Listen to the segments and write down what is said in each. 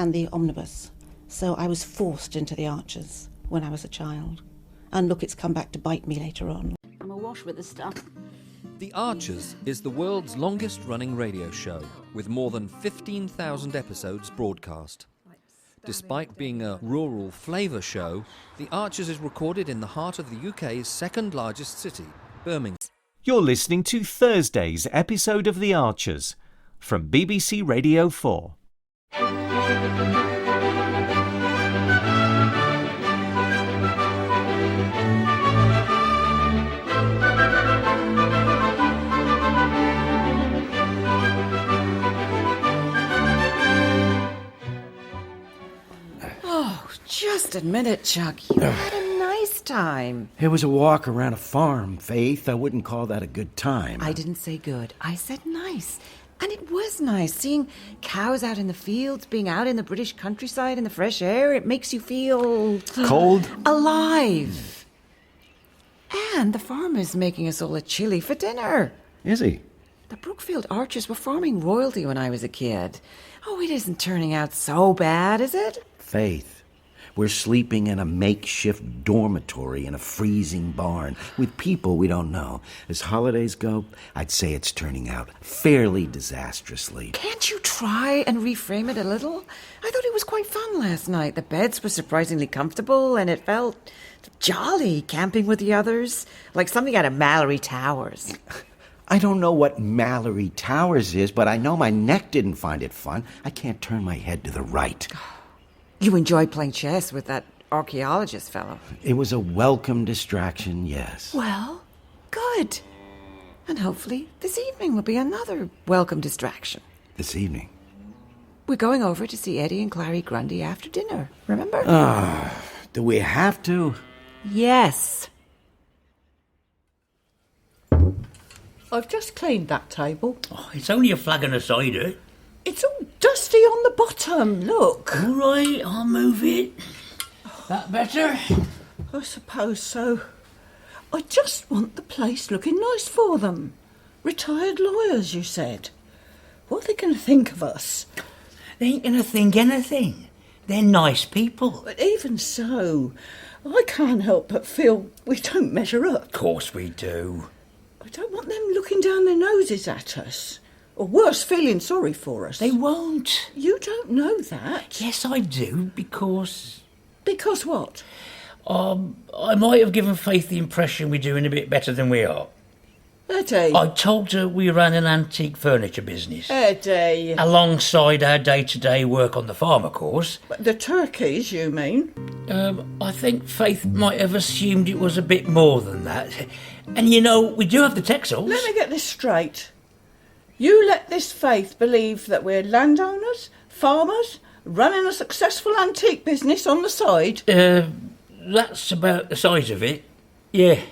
and the omnibus. So I was forced into the Archers when I was a child. And look, it's come back to bite me later on. I'm awash with the stuff. The Archers is the world's longest-running radio show, with more than 15,000 episodes broadcast. Despite being a rural flavour show, The Archers is recorded in the heart of the UK's second-largest city, Birmingham. You're listening to Thursday's episode of The Archers from BBC Radio 4. Just admit it, Chuck. You had a nice time. It was a walk around a farm, Faith. I wouldn't call that a good time. I didn't say good. I said nice. And it was nice. Seeing cows out in the fields, being out in the British countryside in the fresh air, it makes you feel... Cold? Alive. And the farmer's making us all a chili for dinner. Is he? The Brookfield Archers were farming royalty when I was a kid. Oh, it isn't turning out so bad, is it? Faith. We're sleeping in a makeshift dormitory in a freezing barn with people we don't know. As holidays go, I'd say it's turning out fairly disastrously. Can't you try and reframe it a little? I thought it was quite fun last night. The beds were surprisingly comfortable and it felt jolly camping with the others, like something out of Mallory Towers. I don't know what Mallory Towers is, but I know my neck didn't find it fun. I can't turn my head to the right. You enjoyed playing chess with that archaeologist fellow. It was a welcome distraction, yes. Well, good. And hopefully this evening will be another welcome distraction. This evening? We're going over to see Eddie and Clarrie Grundy after dinner, remember? Do we have to? Yes. I've just cleaned that table. Oh, it's only a flagon of cider. It's all dusty on the bottom, look. All right, I'll move it. That better? I suppose so. I just want the place looking nice for them. Retired lawyers, you said. What are they going to think of us? They ain't going to think anything. They're nice people. But even so, I can't help but feel we don't measure up. Of course we do. I don't want them looking down their noses at us. Or worse, feeling sorry for us. They won't. You don't know that. Yes, I do, because... Because what? I might have given Faith the impression we're doing a bit better than we are. Eddie. I told her we ran an antique furniture business. Eddie. Alongside our day-to-day work on the farm, of course. The turkeys, you mean? I think Faith might have assumed it was a bit more than that. And you know, we do have the textiles. Let me get this straight. You let this Faith believe that we're landowners, farmers, running a successful antique business on the side? That's about the size of it. Yeah.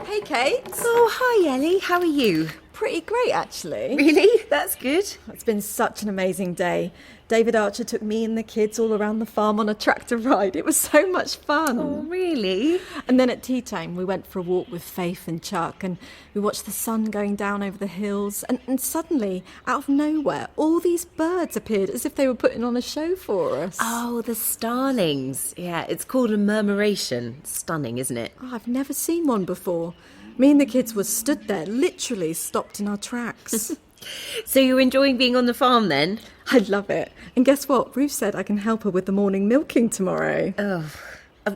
Hey, Kate. Oh, hi, Ellie. How are you? Pretty great, actually. Really? That's good. It's been such an amazing day. David Archer took me and the kids all around the farm on a tractor ride. It was so much fun. Oh, really? And then at tea time, we went for a walk with Faith and Chuck, and we watched the sun going down over the hills. And suddenly, out of nowhere, all these birds appeared as if they were putting on a show for us. Oh, the starlings. Yeah, it's called a murmuration. Stunning, isn't it? Oh, I've never seen one before. Me and the kids were stood there, literally stopped in our tracks. So you're enjoying being on the farm then? I love it. And guess what? Ruth said I can help her with the morning milking tomorrow. Oh,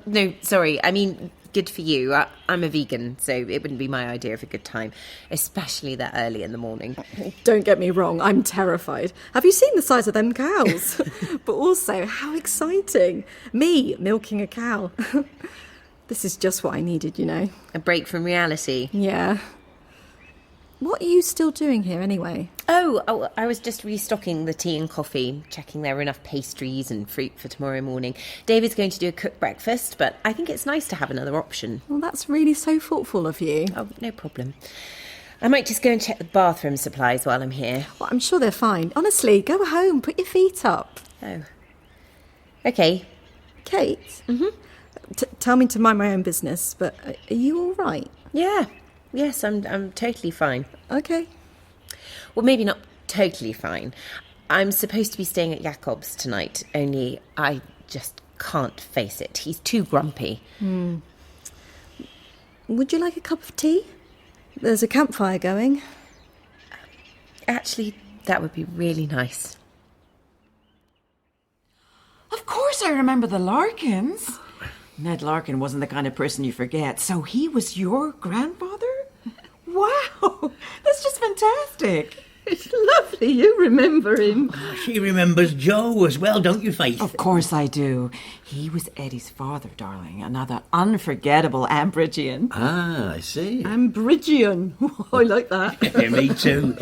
no, sorry. I mean, good for you. I'm a vegan, so it wouldn't be my idea of a good time, especially that early in the morning. Don't get me wrong, I'm terrified. Have you seen the size of them cows? But also, how exciting. Me milking a cow. This is just what I needed, you know. A break from reality. Yeah. What are you still doing here anyway? Oh, I was just restocking the tea and coffee, checking there were enough pastries and fruit for tomorrow morning. David's going to do a cooked breakfast, but I think it's nice to have another option. Well, that's really so thoughtful of you. Oh, no problem. I might just go and check the bathroom supplies while I'm here. Well, I'm sure they're fine. Honestly, go home, put your feet up. Oh. Okay. Kate? Mm-hmm. Tell me to mind my own business, but are you all right? Yeah. Yes, I'm totally fine. Okay. Well, maybe not totally fine. I'm supposed to be staying at Jakob's tonight, only I just can't face it. He's too grumpy. Would you like a cup of tea? There's a campfire going. Actually, that would be really nice. Of course I remember the Larkins. Ned Larkin wasn't the kind of person you forget, so he was your grandfather? Wow, that's just fantastic. It's lovely you remember him. She remembers Joe as well, don't you, Faith? Of course I do. He was Eddie's father, darling. Another unforgettable Ambridgian. Ah, I see. Ambridgian. I like that. Me too.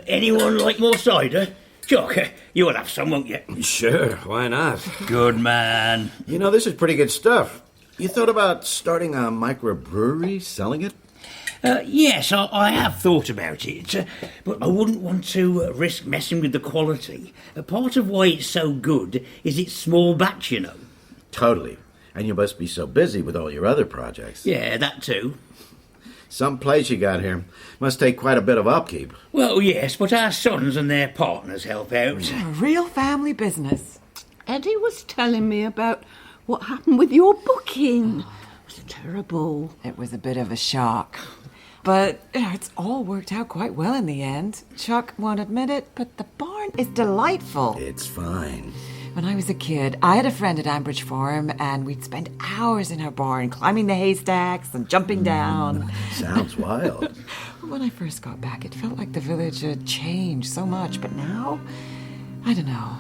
Anyone like more cider? Jock, you'll have some, won't you? Sure, why not? Good man. You know, this is pretty good stuff. You thought about starting a microbrewery, selling it? Yes, I have thought about it, but I wouldn't want to risk messing with the quality. Part of why it's so good is it's small batch, you know. Totally. And you must be so busy with all your other projects. Yeah, that too. Some place you got here must take quite a bit of upkeep. Well, yes, but our sons and their partners help out. A real family business. Eddie was telling me about what happened with your booking. It was terrible. It was a bit of a shock. But it's all worked out quite well in the end. Chuck won't admit it, but the barn is delightful. It's fine. When I was a kid, I had a friend at Ambridge Farm, and we'd spend hours in her barn, climbing the haystacks and jumping down. Sounds wild. When I first got back, it felt like the village had changed so much, but now, I don't know.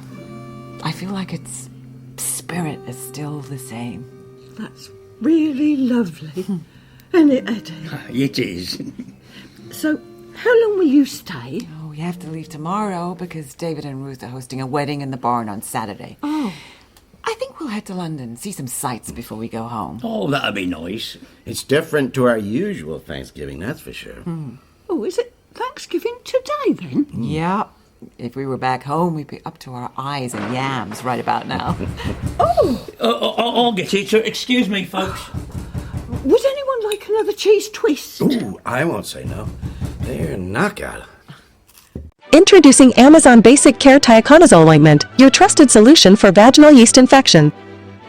I feel like its spirit is still the same. That's really lovely. Isn't it, Eddie? It is. So, how long will you stay? Oh, we have to leave tomorrow because David and Ruth are hosting a wedding in the barn on Saturday. Oh. I think we'll head to London, see some sights before we go home. Oh, that'd be nice. It's different to our usual Thanksgiving, that's for sure. Oh, is it Thanksgiving today, then? Yeah. If we were back home, we'd be up to our eyes in yams right about now. I'll get it. Excuse me, folks. Would anyone like another cheese twist? Ooh, I won't say no. They're knockout. Introducing Amazon Basic Care Tiaconazole Ointment, your trusted solution for vaginal yeast infection.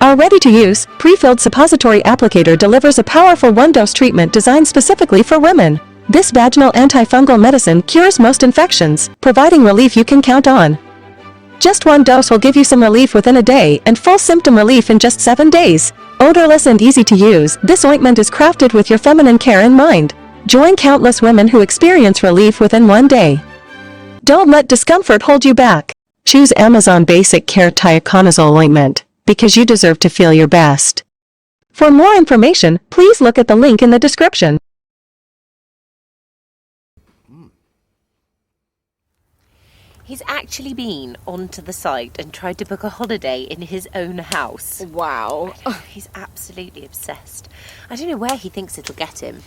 Our ready-to-use, pre-filled suppository applicator delivers a powerful one-dose treatment designed specifically for women. This vaginal antifungal medicine cures most infections, providing relief you can count on. Just one dose will give you some relief within a day and full symptom relief in just 7 days. Odorless and easy to use, this ointment is crafted with your feminine care in mind. Join countless women who experience relief within 1 day. Don't let discomfort hold you back. Choose Amazon Basic Care Tiaconazole Ointment, because you deserve to feel your best. For more information, please look at the link in the description. He's actually been onto the site and tried to book a holiday in his own house. Wow. He's absolutely obsessed. I don't know where he thinks it'll get him.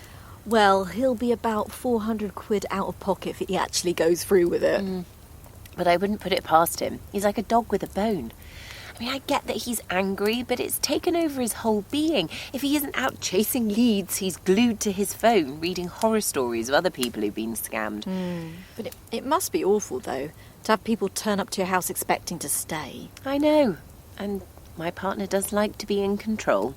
Well, he'll be about 400 quid out of pocket if he actually goes through with it. But I wouldn't put it past him. He's like a dog with a bone. I mean, I get that he's angry, but it's taken over his whole being. If he isn't out chasing leads, he's glued to his phone, reading horror stories of other people who've been scammed. But it must be awful, though, to have people turn up to your house expecting to stay. I know. And my partner does like to be in control.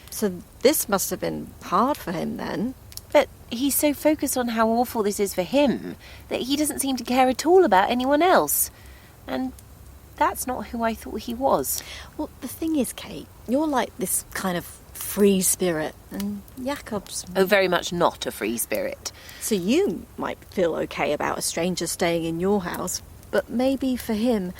So this must have been hard for him, then. But he's so focused on how awful this is for him that he doesn't seem to care at all about anyone else. And that's not who I thought he was. Well, the thing is, Kate, you're like this kind of free spirit, and Jakob's... Oh, very much not a free spirit. So you might feel okay about a stranger staying in your house, but maybe for him,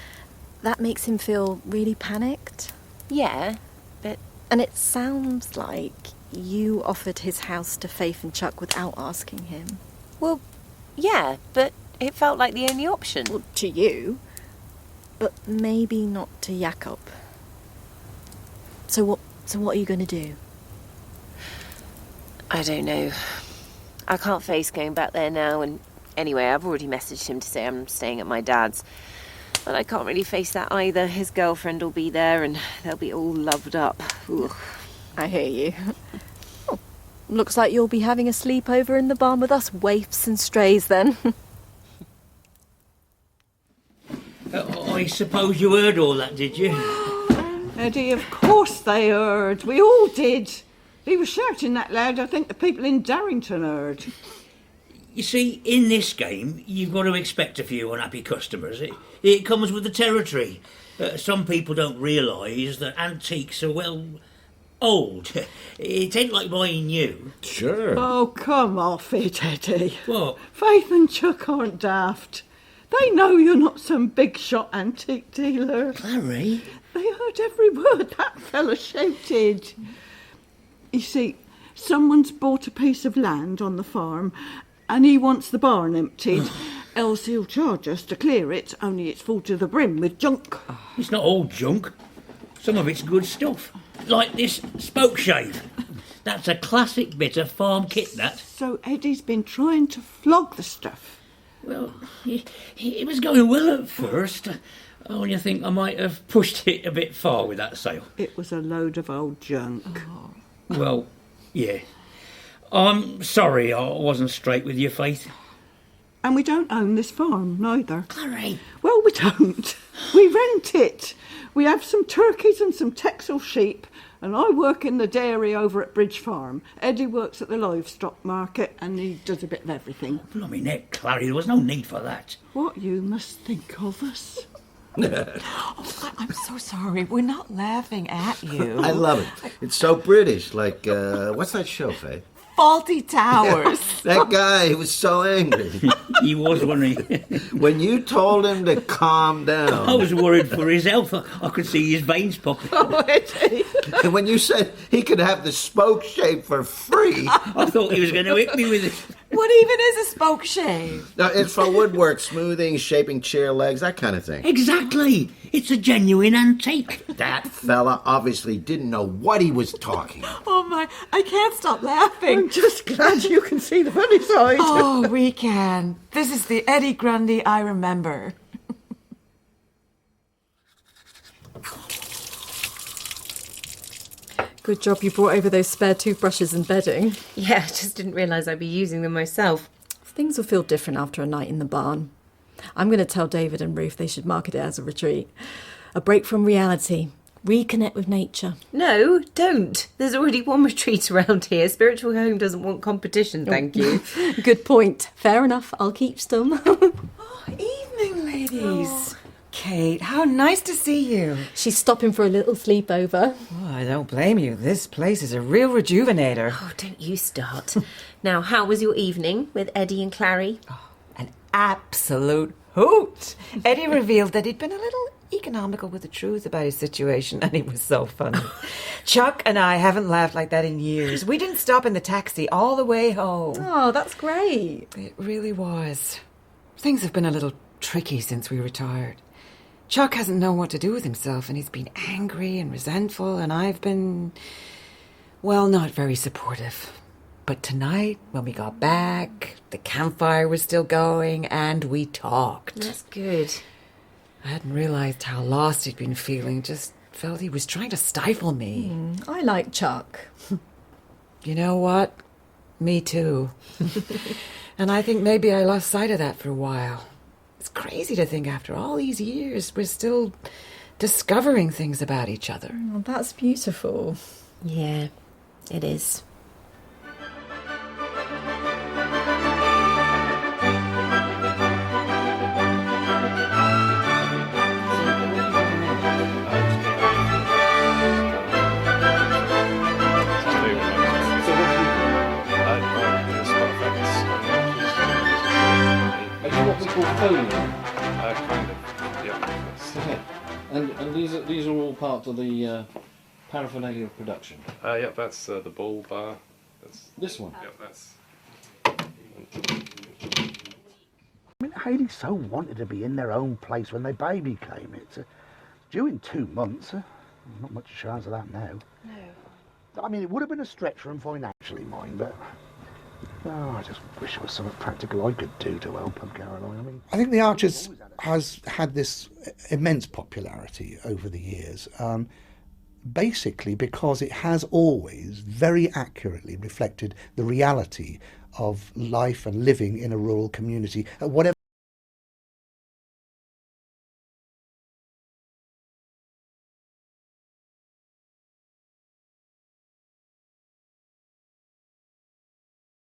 that makes him feel really panicked. Yeah, but... And it sounds like you offered his house to Faith and Chuck without asking him. Well, yeah, but it felt like the only option. Well, to you, but maybe not to Jakob. So what are you going to do? I don't know. I can't face going back there now, and anyway, I've already messaged him to say I'm staying at my dad's. But I can't really face that either. His girlfriend will be there, and they'll be all loved up. Ugh. I hear you. Oh, looks like you'll be having a sleepover in the barn with us waifs and strays then. I suppose you heard all that, did you? Eddie, of course they heard. We all did. He was shouting that loud, I think the people in Darrington heard. You see, in this game, you've got to expect a few unhappy customers. It comes with the territory. Some people don't realise that antiques are, well, old. It ain't like buying new. Sure. Oh, come off it, Eddie. What? Faith and Chuck aren't daft. They know you're not some big-shot antique dealer. Clarrie? They heard every word that fella shouted. You see, someone's bought a piece of land on the farm and he wants the barn emptied, else he'll charge us to clear it, only it's full to the brim with junk. It's not all junk. Some of it's good stuff. Like this spoke shave. That's a classic bit of farm kit, that. So Eddie's been trying to flog the stuff. Well, it was going well at first. Only I think I might have pushed it a bit far with that sale. It was a load of old junk. Oh. Well, yeah. I'm sorry I wasn't straight with you, Faith. And we don't own this farm, neither. Clarrie. Well, we don't. We rent it. We have some turkeys and some Texel sheep, and I work in the dairy over at Bridge Farm. Eddie works at the livestock market, and he does a bit of everything. Blimey neck, Clarrie, there was no need for that. What you must think of us. I'm so sorry. We're not laughing at you. I love it. It's so British. Like, what's that show, Faye? Faulty Towers. That guy was so angry. He was, wasn't he? When you told him to calm down. I was worried for his health. I could see his veins popping. Oh, Eddie. And when you said he could have the spoke shave for free. I thought he was going to hit me with it. What even is a spoke shave? No, it's for woodwork, smoothing, shaping chair legs, that kind of thing. Exactly. It's a genuine antique. That fella obviously didn't know what he was talking about. Oh my, I can't stop laughing. I'm just glad you can see the funny side. Oh, we can. This is the Eddie Grundy I remember. Good job you brought over those spare toothbrushes and bedding. Yeah, I just didn't realise I'd be using them myself. Things will feel different after a night in the barn. I'm going to tell David and Ruth they should market it as a retreat. A break from reality. Reconnect with nature. No, don't. There's already one retreat around here. Spiritual Home doesn't want competition, thank you. Good point. Fair enough. I'll keep some. Evening, ladies. Kate, how nice to see you. She's stopping for a little sleepover. Oh, I don't blame you. This place is a real rejuvenator. Oh, don't you start. Now, how was your evening with Eddie and Clarrie? Oh, an absolute hoot. Eddie revealed that he'd been a little economical with the truth about his situation, and it was so funny. Chuck and I haven't laughed like that in years. We didn't stop in the taxi all the way home. Oh, that's great. It really was. Things have been a little tricky since we retired. Chuck hasn't known what to do with himself, and he's been angry and resentful, and I've been, well, not very supportive. But tonight, when we got back, the campfire was still going, and we talked. That's good. I hadn't realised how lost he'd been feeling, just felt he was trying to stifle me. I like Chuck. You know what? Me too. And I think maybe I lost sight of that for a while. It's crazy to think after all these years we're still discovering things about each other. Oh, that's beautiful. Yeah, it is. Kind of, yeah. Okay. And these are all part of the paraphernalia of production? Yeah, that's the bull bar. That's this one? Yeah, that's... I mean, Hayley so wanted to be in their own place when their baby came. It's due in 2 months. Not much chance of that now. No. I mean, it would have been a stretch for them financially, mind, but... Oh, I just wish there was something practical I could do to help them, Caroline. I think The Archers has had this immense popularity over the years, basically because it has always very accurately reflected the reality of life and living in a rural community, at whatever